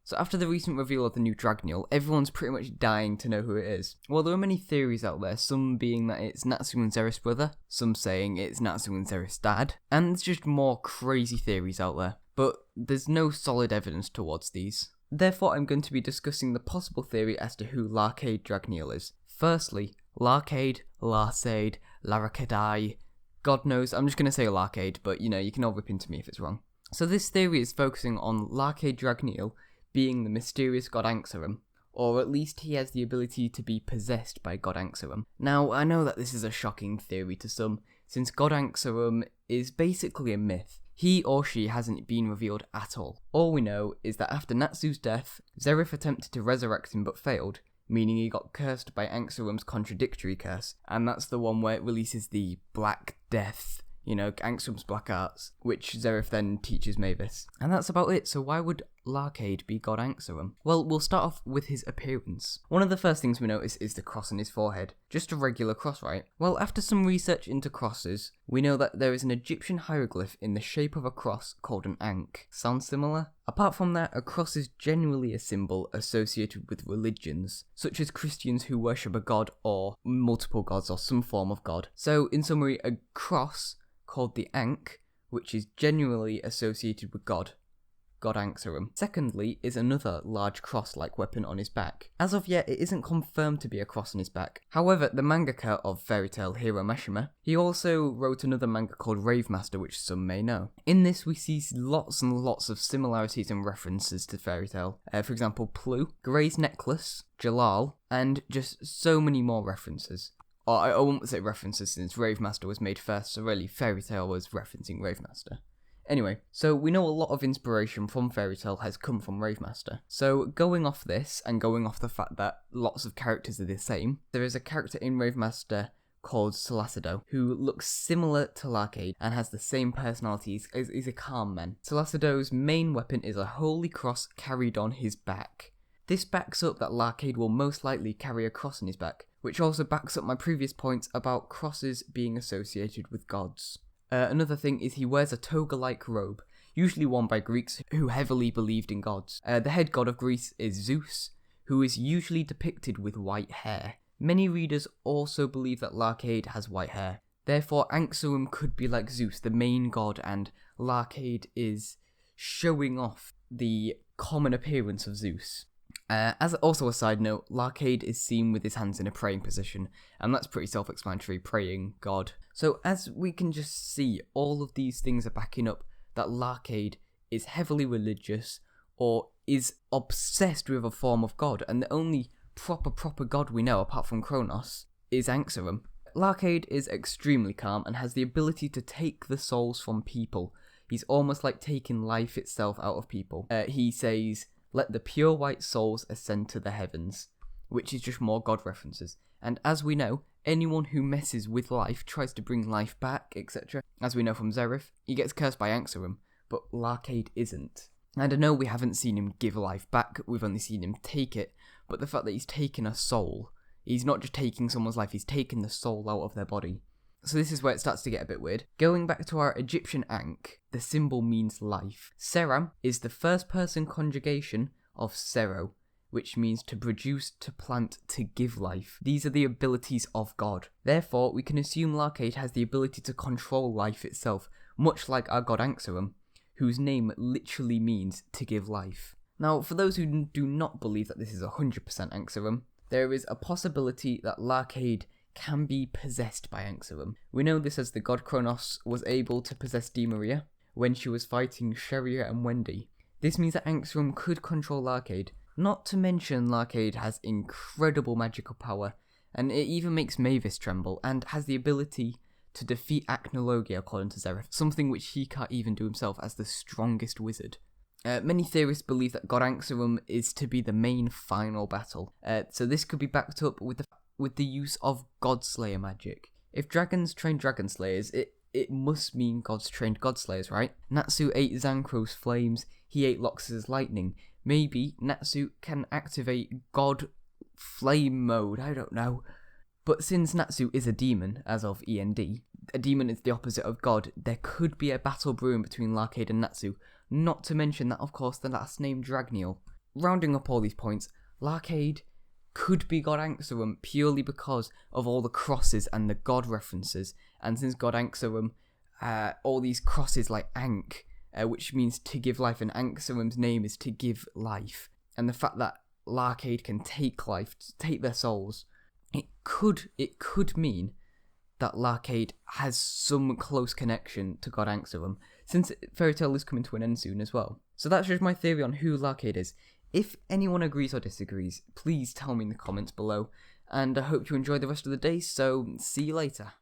So after the recent reveal of the new Dragneel, everyone's pretty much dying to know who it is. Well, there are many theories out there, some being that it's Natsu and Zeref's brother, some saying it's Natsu and Zeref's dad, and there's just more crazy theories out there. But there's no solid evidence towards these. Therefore, I'm going to be discussing the possible theory as to who Larcade Dragneel is. Firstly, Larcade, Larcade, Larcade, God knows, I'm just going to say Larcade, but you can all rip into me if it's wrong. So this theory is focusing on Larcade Dragneel being the mysterious God Ankhseram, or at least he has the ability to be possessed by God Ankhseram. Now, I know that this is a shocking theory to some, since God Ankhseram is basically a myth. He or she hasn't been revealed at all. All we know is that after Natsu's death, Zeref attempted to resurrect him but failed, meaning he got cursed by Ankhseram's contradictory curse, and that's the one where it releases the Black Death, Ankhseram's black arts, which Zeref then teaches Mavis. And that's about it, so why would Larcade be God Ankhseram? Well, we'll start off with his appearance. One of the first things we notice is the cross on his forehead. Just a regular cross, right? Well, after some research into crosses, we know that there is an Egyptian hieroglyph in the shape of a cross called an ankh. Sound similar? Apart from that, a cross is generally a symbol associated with religions, such as Christians who worship a god or multiple gods or some form of god. So, in summary, a cross called the ankh, which is generally associated with God Ankhseram. Secondly is another large cross-like weapon on his back. As of yet, it isn't confirmed to be a cross on his back. However, the mangaka of fairy tale Hiro Mashima, he also wrote another manga called Ravemaster, which some may know. In this, we see lots and lots of similarities and references to fairy tale. For example, Plu, Grey's necklace, Jalal, and just so many more references. Or I won't say references since Ravemaster was made first, so really Fairy Tail was referencing Ravemaster. Anyway, so we know a lot of inspiration from Fairy Tail has come from Ravemaster. So going off this, and going off the fact that lots of characters are the same, there is a character in Ravemaster called Salacido, who looks similar to Larcade and has the same personality. He's a calm man. Salacido's main weapon is a holy cross carried on his back. This backs up that Larcade will most likely carry a cross on his back, which also backs up my previous points about crosses being associated with gods. Another thing is he wears a toga-like robe, usually worn by Greeks who heavily believed in gods. The head god of Greece is Zeus, who is usually depicted with white hair. Many readers also believe that Larcade has white hair. Therefore, Ankhseram could be like Zeus, the main god, and Larcade is showing off the common appearance of Zeus. As also a side note, Larcade is seen with his hands in a praying position, and that's pretty self-explanatory, praying God. So as we can just see, all of these things are backing up that Larcade is heavily religious, or is obsessed with a form of God, and the only proper god we know, apart from Kronos, is Ankhseram. Larcade is extremely calm, and has the ability to take the souls from people. He's almost like taking life itself out of people. He says, "Let the pure white souls ascend to the heavens," which is just more God references. And as we know, anyone who messes with life, tries to bring life back, etc. As we know from Zeref, he gets cursed by Ankhseram, but Larcade isn't. And I know we haven't seen him give life back, we've only seen him take it, but the fact that he's taken a soul, he's not just taking someone's life, he's taking the soul out of their body. So this is where it starts to get a bit weird. Going back to our Egyptian ankh, the symbol means life. Seram is the first person conjugation of Sero, which means to produce, to plant, to give life. These are the abilities of God. Therefore, we can assume Larcade has the ability to control life itself, much like our god Ankhseram, whose name literally means to give life. Now, for those who do not believe that this is 100% Ankhseram, there is a possibility that Larcade can be possessed by Ankhseram. We know this as the god Kronos was able to possess Maria when she was fighting Sheria and Wendy. This means that Ankhseram could control Larcade. Not to mention Larcade has incredible magical power, and it even makes Mavis tremble, and has the ability to defeat Acnologia according to Zeref, something which he can't even do himself as the strongest wizard. Many theorists believe that God Ankhseram is to be the main final battle, so this could be backed up with the use of Godslayer magic. If dragons train dragon slayers, it must mean gods trained god slayers, right? Natsu ate Zancro's flames, he ate Lox's lightning. Maybe Natsu can activate God flame mode, I don't know. But since Natsu is a demon, as of END, a demon is the opposite of God, there could be a battle brewing between Larcade and Natsu, not to mention that, of course, the last name Dragneel. rounding up all these points, Larcade could be God Ankhseram purely because of all the crosses and the god references, and since God Ankhseram, all these crosses like Ankh, which means to give life, and Ankhseram's name is to give life, and the fact that Larcade can take life, take their souls, it could mean that Larcade has some close connection to God Ankhseram, since Fairy Tail is coming to an end soon as well. So that's just my theory on who Larcade is. If anyone agrees or disagrees, please tell me in the comments below, and I hope you enjoy the rest of the day, so see you later.